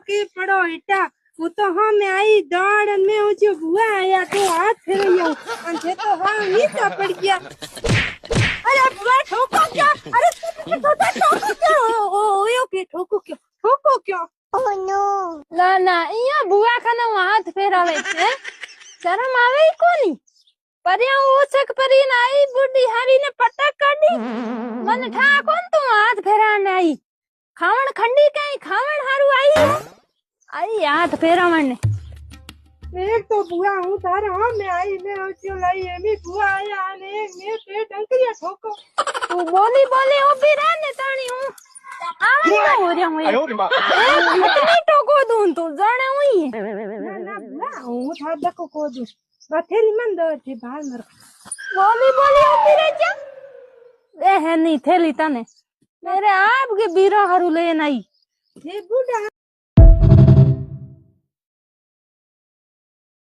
के पड़ो इटा वो तो हाँ मैं आई दौड़ में वो जो बुआ आया तो हाथ फिर गया मुझे तो हाँ नीचा पड़ गया। अरे बुआ ठोको क्या? अरे ठोको क्या? ओ के ठोको क्या? ओह नो ના ના અહીંયા બુઆ ખાને હાથ ફેરાવે છે શરમ આવે ઈ કોની पर्या ओछक परीन आई बुड्ढी हारी ने पटक काढी मन ठा कोन तू हाथ फेराने आई खावण खंडी कई खावण हारू आई हाथ फेरावण ने एक तो बुआ हूँ तारे हाँ मैं आई मैं औचियो लाई एमी बुआ आया ने एक मैं पेट अंकरिया ठोको तू बोली बोली उभी रह ने ताणी हूँ आवा हो रहा हूँ अयो रे मां कितनी टोको दूं तू जाने हुई ना बुआ हूँ था देखो को दूं बथेरी मन दो थी बाहर मर बोली बोली उभी रह जा दे है नहीं थेली तने मेरे आप के बीरो हारू लेन आई ये बुढ़ा